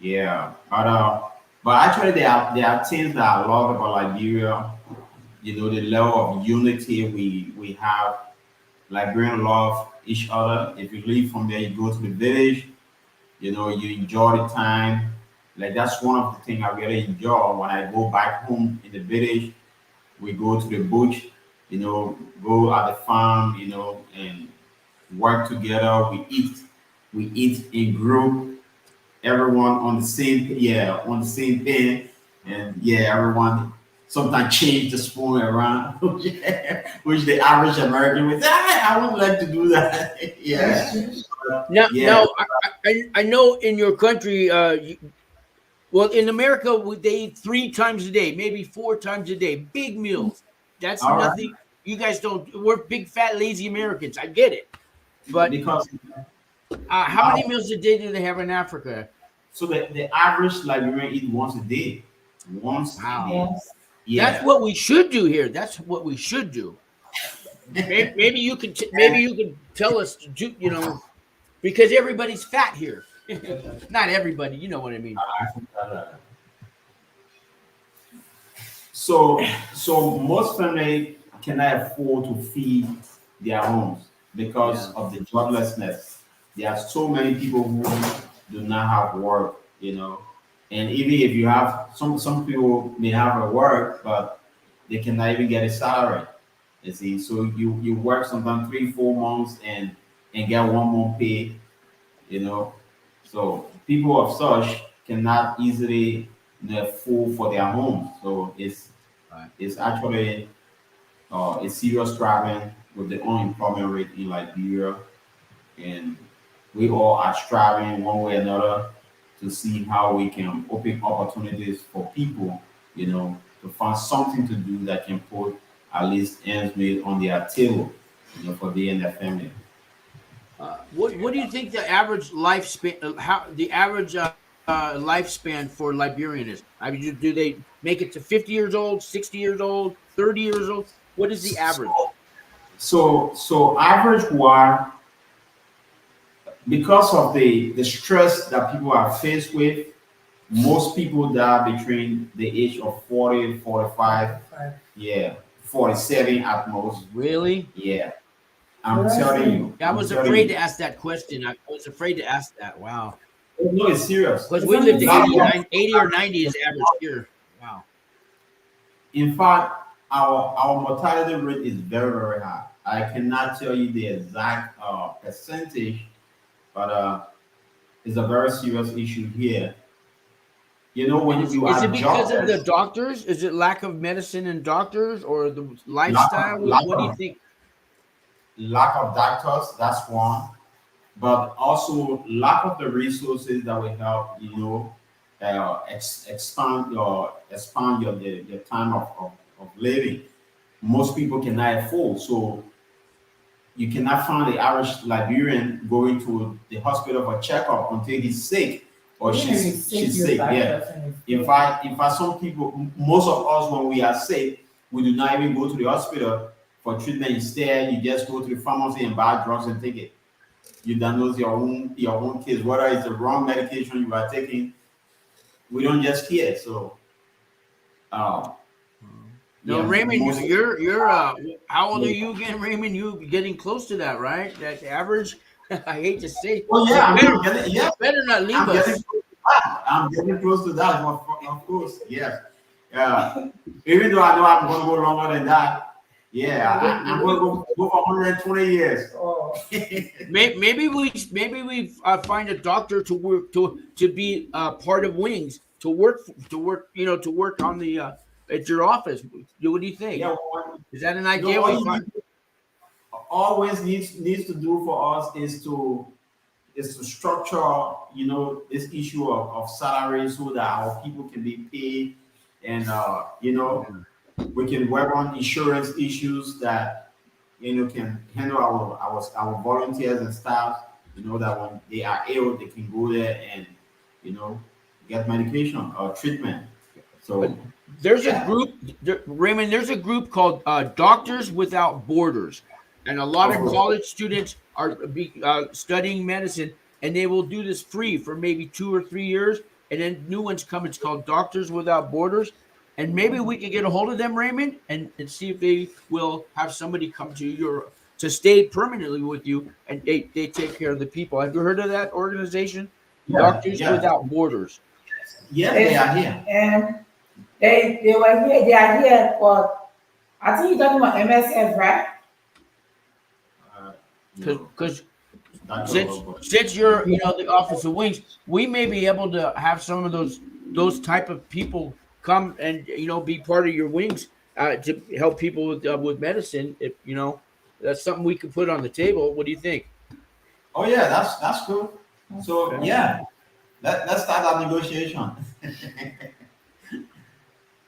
Yeah. But actually there are things that I love about Liberia, the level of unity we have. Liberian love each other. If you leave from there, you go to the village, you enjoy the time. Like, that's one of the things I really enjoy when I go back home in the village. We go to the bush, go at the farm, and work together. We eat in group, everyone on the same thing, and yeah, everyone sometimes change the spoon around, which the average American would say, I wouldn't like to do that. Yeah, yeah. Now, I know in your country, well, in America, they eat 3 times a day, maybe 4 times a day, big meals. That's All right, nothing. You guys don't. We're big, fat, lazy Americans. I get it, but because how uh, many meals a day do they have in Africa? so the average Liberian eat once a day, once a Wow. day. Yes. That's Yeah. what we should do here. That's what we should do. Maybe you could maybe you could tell us to do, because everybody's fat here. Not everybody, you know what I mean. So most family cannot afford to feed their homes because Yeah. of the joblessness. There are so many people who do not have work, and even if you have some people may have a work, but they cannot even get a salary. You see, so you work sometimes 3 4 months and get 1 month pay, you know. So people of such cannot easily, afford for their homes. So Right. it's actually a serious problem with the unemployment rate in Liberia, and we all are striving one way or another to see how we can open opportunities for people, to find something to do that can put at least ends meet on their table, for they and their family. What do you think the average lifespan? How the average lifespan for Liberian is? I mean, do they make it to 50 years old, 60 years old, 30 years old? What is the So, average? so average wise, because of the stress that people are faced with, most people die between the age of 40, 45, 45. yeah, 47 at most. Really? Yeah, The I'm rest telling is you, Yeah, I was afraid to ask that question. I was afraid to ask that. Wow. Oh, no, it's serious. Because it's we lived only to Lot 80, of, 90, 80 or 90 is average here. Wow. in fact, our mortality rate is very, very high. I cannot tell you the exact percentage, but it's a very serious issue here. And When you is it are because of the jobless, doctors? Is it lack of medicine and doctors or the lack lifestyle? of, lack What do you of think? lack of doctors, that's one, but also lack of the resources that will help, expand your time of living. Most people cannot afford, so you cannot find the average Liberian going to the hospital for checkup until he's sick, or Even if it's she's you're sick. that Yeah. person is In fact, some people, most of us, when we are sick, we do not even go to the hospital for treatment. Instead, you just go to the pharmacy and buy drugs and take it. You diagnose your own case, whether it's the wrong medication you are taking. We don't just care. So, uh, No, yeah, Raymond, most you're how old are yeah. you again, Raymond? You getting close to that, right? That average. I hate to say, Oh you yeah, better yeah, you better not leave I'm getting us. close to that. I'm getting close to that. Of course, yes. Even though I know I'm going to go longer than that, yeah, I'm going to go for 120 years. oh, Maybe we find a doctor to work to be part of Wings to work on the at your office. What do you think? Yeah, Is that an you know, idea? all We you find need, always needs to do for us is to structure, this issue of salary so that our people can be paid, and we can work on insurance issues that can handle our volunteers and staff. That when they are ill, they can go there and you know get medication or treatment. Uh, So there's a yeah, group, Raymond. There's a group called Doctors Without Borders, and a lot of of course. college students are studying medicine, and they will do this free for maybe 2 or 3 years, and then new ones come. It's called Doctors Without Borders, and maybe we could get a hold of them, Raymond, and see if they will have somebody come to stay permanently with you, and they take care of the people. Have you heard of that organization, Yeah, Doctors yeah, Without Borders? yes, they it's, are here. and they were here. They are here for. I think you're talking about MSF, right? Uh, no, Because that's your since robot. since you're the office of wings, we may be able to have some of those type of people come and be part of your wings to help people with medicine. If that's something we could put on the table. What do you think? Oh yeah, that's cool. So Okay. yeah, let's start that negotiation.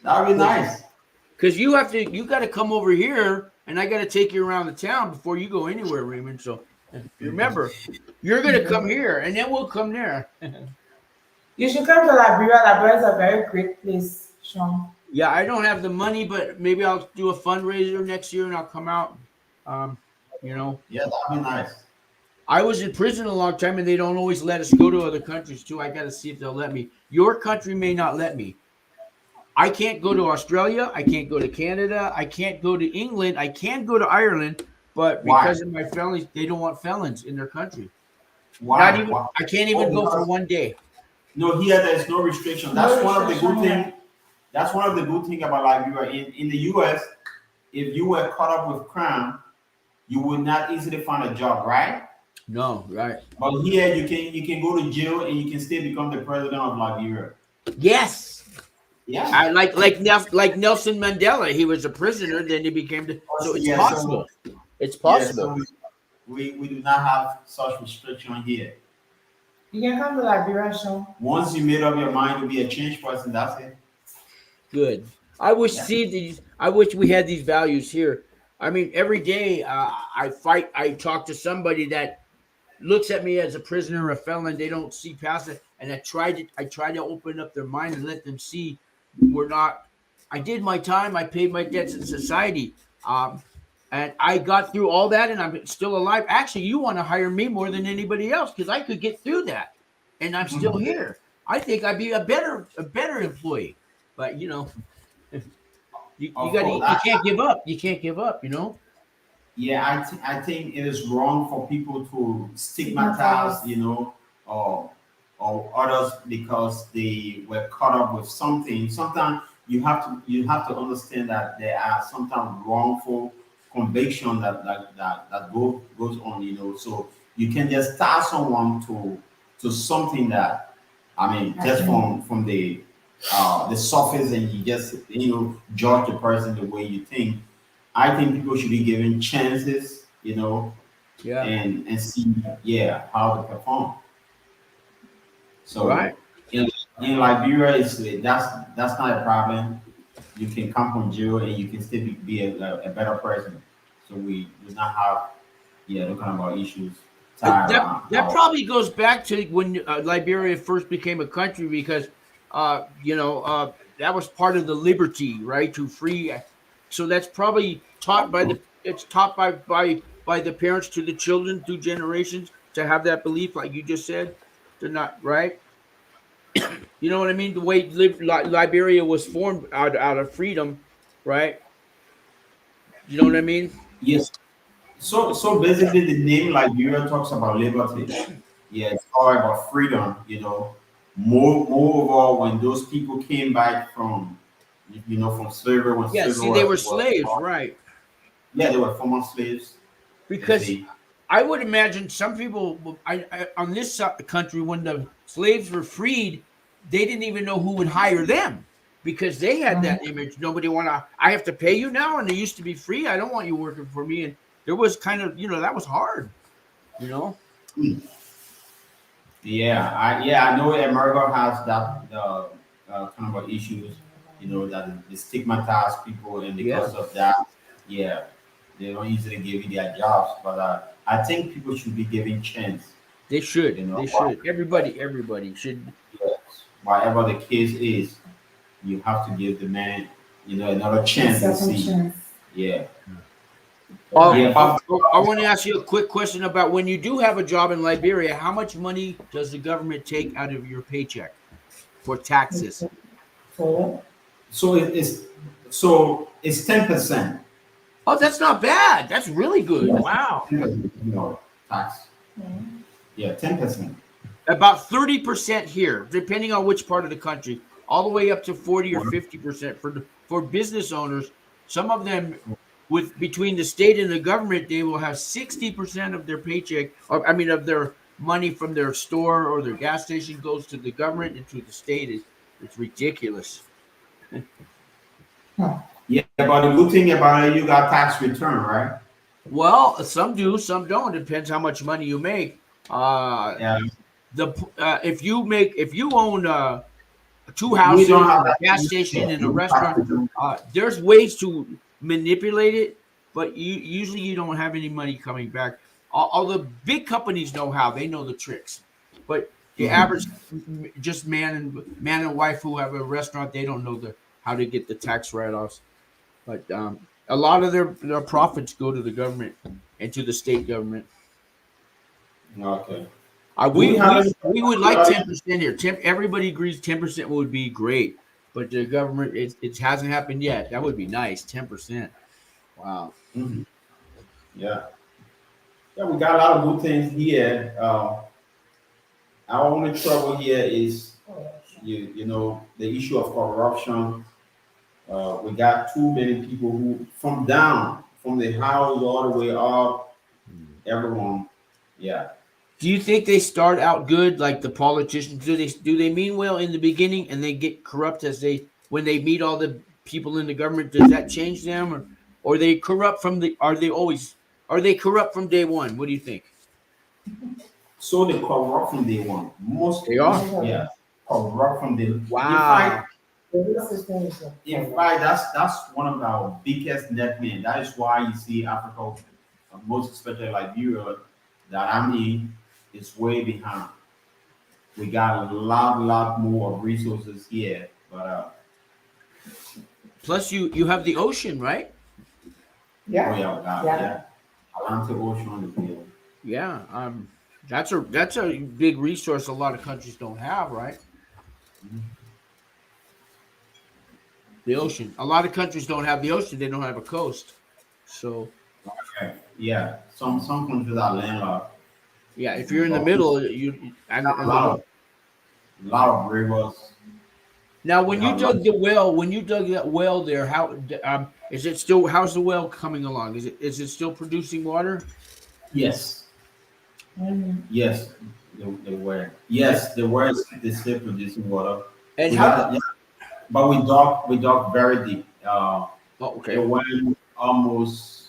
That would be nice. Because you got to come over here, and I got to take you around the town before you go anywhere, Raymond. So remember, you're gonna come here, and then we'll come there. You should come to Liberia. Liberia is a very great place, Sean. Yeah, I don't have the money, but maybe I'll do a fundraiser next year and I'll come out. Um, you know, Yeah, that'd be nice. I was in prison a long time and they don't always let us go to other countries too. I got to see if they'll let me. Your country may not let me. I can't go to Australia. I can't go to Canada. I can't go to England. I can go to Ireland, but Why? because of my felonies, they don't want felons in their country. Not Why? even, Why? I can't Oh, even go for because one day. no, here there is no restriction. No That's one of the good restriction thing. here. That's one of the good thing about Liberia. In the U.S., if you were caught up with crime, you would not easily find a job, right? No, right. But here you can go to jail and you can still become the president of Liberia. Yes. Yeah. I like Nelson Mandela. He was a prisoner, then he became so it's Yeah. So possible. It's yeah. possible. So we do not have such restriction here. You can come to Liberia, Sean. Once you made up your mind to be a change person, that's it. Good. I wish Yeah. see these. I wish we had these values here. I mean, every day I fight. I talk to somebody that looks at me as a prisoner or a felon. They don't see past it, and I try to open up their mind and let them see we're not. I did my time. I paid my debts in society. And I got through all that, and I'm still alive. Actually, you want to hire me more than anybody else because I could get through that, and I'm still Mhm. here. I think I'd be a better employee. But you Of got to course. you can't give up. You can't give up. Yeah, I think it is wrong for people to stigmatize, Stigmatize. or others because they were caught up with something. Sometimes you have to understand that there are sometimes wrongful conviction that goes on. So you can just tie someone to something that, I mean, just from the surface, and you just judge the person the way you think. I think people should be given chances, Yeah. and see, yeah, how to perform. So Right. in in Liberia, that's not a problem. You can come from jail and you can still be a better person. So we do not have, yeah, those kind of issues. That probably goes back to when Liberia first became a country because, that was part of the liberty, right, to free. So that's probably taught by it's taught by the parents to the children through generations to have that belief, like you just said, to not right. You know what I mean? The way Liberia was formed out of freedom, right? You know what I mean? Yes. So basically, the name Liberia talks about liberty. Yeah, it's all about freedom. Moreover, when those people came back from slavery, when Yeah. slavery See, they were was slaves, right? yeah, they were former slaves. You Because see, I would imagine some people on this country, when the slaves were freed, they didn't even know who would hire them because they had that image. Nobody I have to pay you now, and they used to be free. I don't want you working for me. And there was kind of, that was hard, you know? I know America has that kind of issues. That they stigmatize people, and Yeah, because of that, yeah, they don't easily give you their jobs. But I think people should be given chance. they should. You know, They should. Everybody should. yes, whatever the case is, you have to give the man, another A chance to second see. chance. Yeah, I, yeah, but I want to ask you a quick question about when you do have a job in Liberia, how much money does the government take out of your paycheck for taxes? So, so it's 10%. Oh, that's not bad. That's really good. Wow. 10%, tax. Yeah, 10%. About 30% here, depending on which part of the country, all the way up to 40 or 50% for business owners. Some of them, with between the state and the government, they will have 60% of their paycheck, or I mean, of their money from their store or their gas station goes to the government and to the state. It's ridiculous. Yeah, but the good thing about it, you got tax return, right? Well, some do, some don't. Depends how much money you make. Yeah. If you own two We don't houses, have a that. gas station, Yeah, and a no tax restaurant. return. There's ways to manipulate it, but usually you don't have any money coming back. All the big companies know how; they know the tricks. But the average, just man and wife who have a restaurant, they don't know how to get the tax write-offs. But a lot of their profits go to the government and to the state government. Okay. Do We, we have we any? we would like 10% here. Everybody agrees 10% would be great, but the government it hasn't happened yet. That would be nice. 10%. Wow. Mhm. Yeah. Yeah, we got a lot of good things here. Our only trouble here is the issue of corruption. We got too many people who from the house all the way up, everyone. Yeah. Do you think they start out good like the politicians? Do they mean well in the beginning and they get corrupt when they meet all the people in the government? Does that change them or they corrupt are they corrupt from day one? What do you think? So they corrupt from day one. Most, They are. yeah, corrupt from day. Wow. In fact, that's one of our biggest netmen. That is why you see Africa, most especially Liberia, that I'm in, is way behind. We got a lot more resources here, but Plus you have the ocean, right? oh yeah. yeah, we got Yeah. Atlantic Ocean is here. Yeah. That's a big resource a lot of countries don't have, right? The ocean. A lot of countries don't have the ocean. They don't have a coast. So Okay. Yeah, some countries are landlocked. yeah, if you're in the middle, A lot of rivers. now when you Yeah, dug that well there, is it still? How's the well coming along? Is it still producing water? yes, Mhm. yes, they were. Yes, they were. They still producing water. And We how? got, yeah, but we dug very deep. Oh, It okay. went almost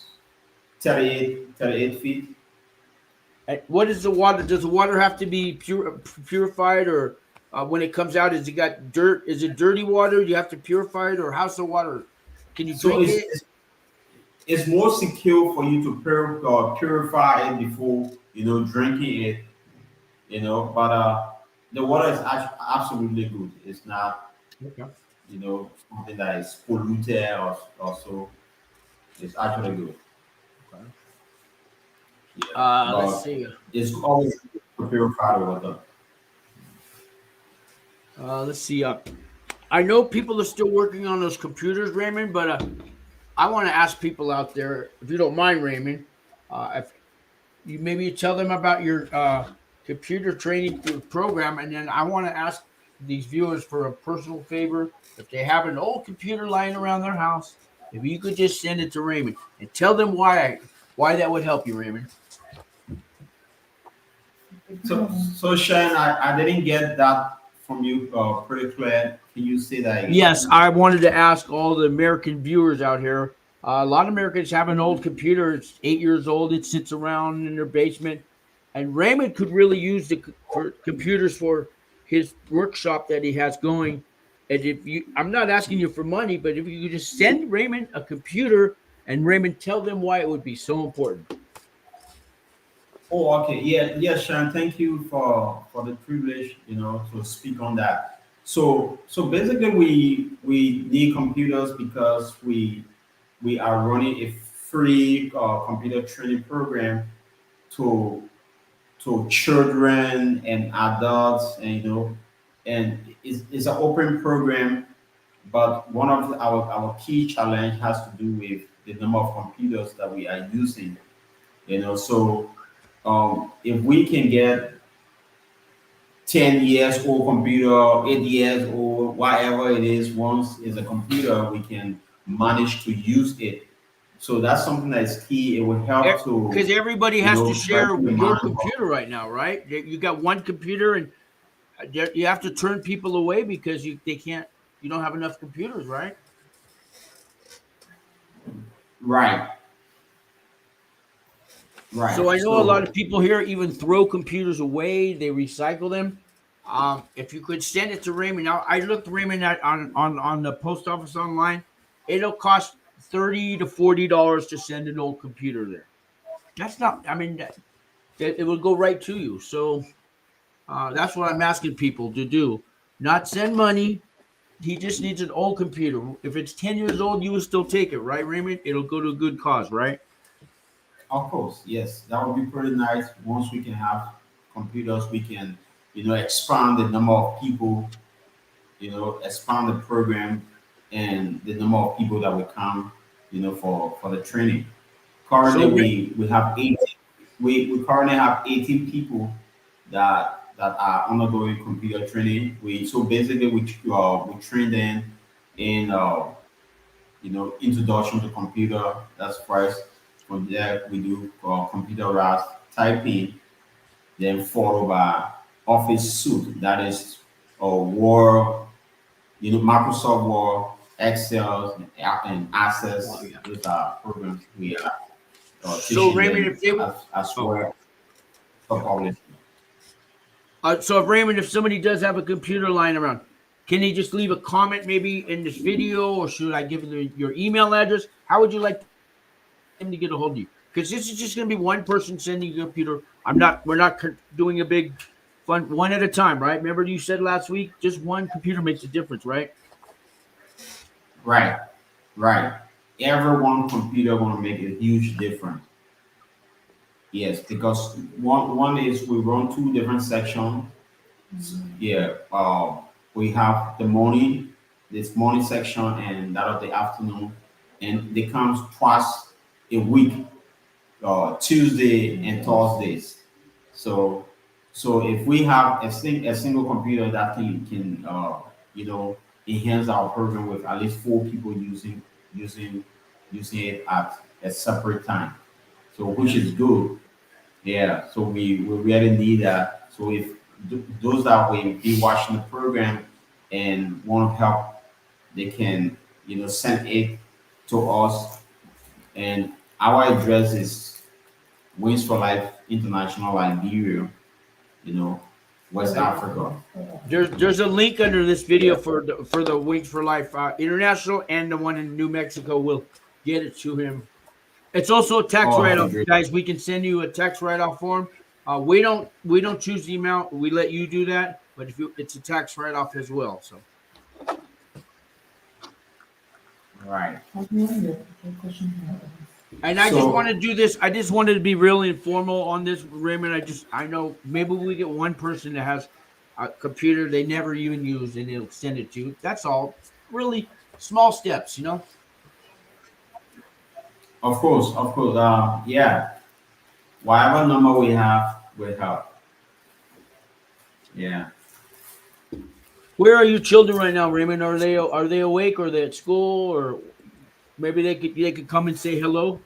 38 feet. And what is the water? Does the water have to be purified, or when it comes out, is it got dirt? Is it dirty water? You have to purify it, or how's the water? Can you So drink it's, it? it's it's more secure for you to purify it before drinking it, but the water is absolutely good. It's not, Okay. something that is polluted or so. It's actually good. Okay. Yeah, Let's but see. it's always good to purify the water. Let's see. I know people are still working on those computers, Raymond, but I want to ask people out there, if you don't mind, Raymond, if you maybe tell them about your computer training program, and then I want to ask these viewers for a personal favor. If they have an old computer lying around their house, if you could just send it to Raymond and tell them why that would help you, Raymond. So Shane, I didn't get that from you pretty clear. Can you say that Yes, again? I wanted to ask all the American viewers out here. A lot of Americans have an old computer. It's 8 years old. It sits around in their basement, and Raymond could really use for computers for his workshop that he has going. And if you, I'm not asking you for money, but if you could just send Raymond a computer and Raymond tell them why it would be so important. Oh, okay. Yeah, yeah, Sharon, thank you for the privilege, to speak on that. So basically we need computers because we are running a free computer training program to children and adults, and it's an open program, but one of our key challenge has to do with the number of computers that we are using. So if we can get 10 years old computer, 8 years old, whatever it is, once it's a computer, we can manage to use it. So that's something that is key. It will help to, Because everybody has to share strengthen the your mind. computer right now, right? You got one computer, and you have to turn people away because they can't. You don't have enough computers, right? Right, right. So I know a lot of So people here even throw computers away. They recycle them. If you could send it to Raymond, now I looked Raymond at on the post office online. It'll cost $30 to $40 to send an old computer there. That's not. I mean, it will go right to you. So that's what I'm asking people to do. Not send money. He just needs an old computer. If it's 10 years old, you will still take it, right, Raymond? It'll go to a good cause, right? of course, yes, that would be pretty nice. Once we can have computers, we can, expand the number of people, expand the program and the number of people that will come, for the training. Currently, So, we have 18. We currently have 18 people that are undergoing computer training. So basically we train them in introduction to computer. That's first. From there we do computer RAS typing, then followed by Office suite. That is Word, Microsoft Word, Excel, and oh, Access. yeah. Those are programs we are So teaching Raymond, them if they as oh, well for publishing. so if Raymond, if somebody does have a computer lying around, can they just leave a comment maybe in this video, or should I give them your email address? How would you like them to get a hold of you? Because this is just going to be one person sending you a computer. We're not doing a big fun one at a time, right? Remember you said last week, just one computer makes a difference, right? Right, right. Every one computer going to make a huge difference. Yes, because one is we run two different sections. Yeah, we have the morning, this morning section, and that of the afternoon, and they come twice a week, Tuesday and Thursdays. So, so if we have a single computer that can enhance our program with at least four people using using it at a separate time, so which is good. Yeah, so we really need that. So if those that will be watching the program and want help, they can send it to us, and our address is Wings for Life International, Liberia, you know, West Africa. There's a link under this video Yeah. for the Wings for Life International, and the one in New Mexico will get it to him. It's also a tax Oh, okay, write-off, great. guys. We can send you a tax write-off form. We don't choose the amount. We let you do that. But if you, it's a tax write-off as well. So, Right. and I just So want to do this. I just wanted to be really informal on this, Raymond. I know maybe we get one person that has a computer they never even use and they'll send it to you. That's all. Really small steps, you know. of course, yeah. Whatever number we have will help. Yeah. Where are your children right now, Raymond? Are they awake or are they at school or maybe they could come and say hello?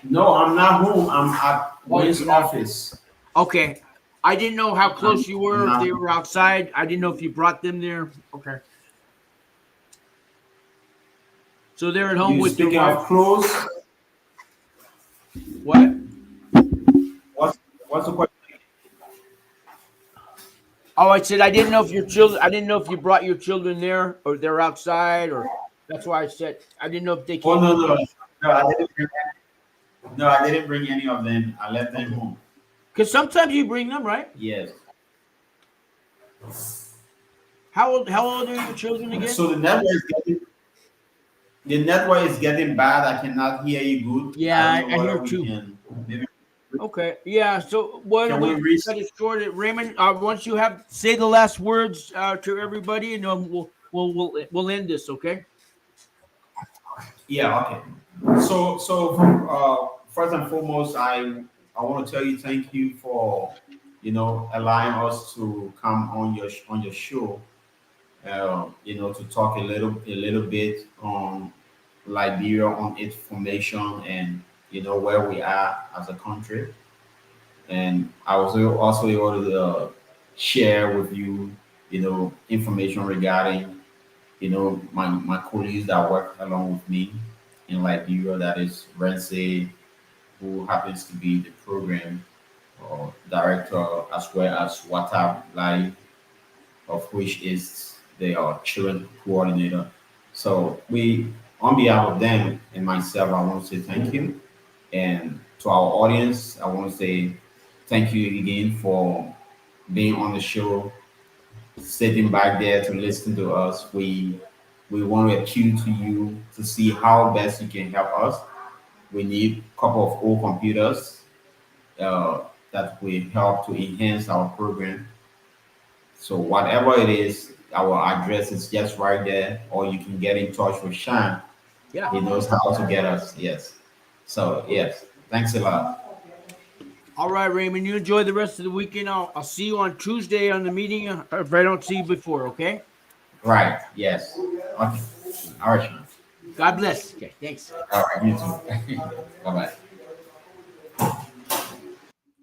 No, I'm not home. I'm at Oh, Wayne's you're not. office. Okay. I didn't know how close you I'm were, if not. they were outside. I didn't know if you brought them there. Okay. So they're at home You with your speaking wife. of clothes? What? What's what's the question? Oh, I said I didn't know if your children. I didn't know if you brought your children there or they're outside, or that's why I said I didn't know if they Oh came no in. no no! I didn't bring no, I didn't bring any of them. I left them Okay. home. Because sometimes you bring them, right? Yes. How old are your children again? So the network is getting bad. I cannot hear you good. I Yeah, don't know I hear whether we too. can maybe Okay. Yeah. So why don't can we we reach. cut it short? Raymond, once you have say the last words to everybody, and then we'll end this. Okay. Yeah, okay. First and foremost, I want to tell you thank you for allowing us to come on your show. To talk a little bit on Liberia, on its formation, and where we are as a country. And I was also able to share with you, information regarding my colleagues that work along with me in Liberia, that is Rense, who happens to be the program director, as well as WhatsApp Live, of which is the children coordinator. So on behalf of them and myself, I want to say thank you. And to our audience, I want to say thank you again for being on the show, sitting back there to listen to us. We want to appeal to you to see how best you can help us. We need a couple of old computers uh, that will help to enhance our program. So whatever it is, our address is just right there, or you can get in touch with Sean. Yeah. He knows how to get us. Yes. So yes, thanks a lot. All right, Raymond. You enjoy the rest of the weekend. I'll see you on Tuesday on the meeting. If I don't see you before, okay? Right. Yes. Okay. All right, Sean. God bless. Okay. Thanks. All right. You too. Bye bye.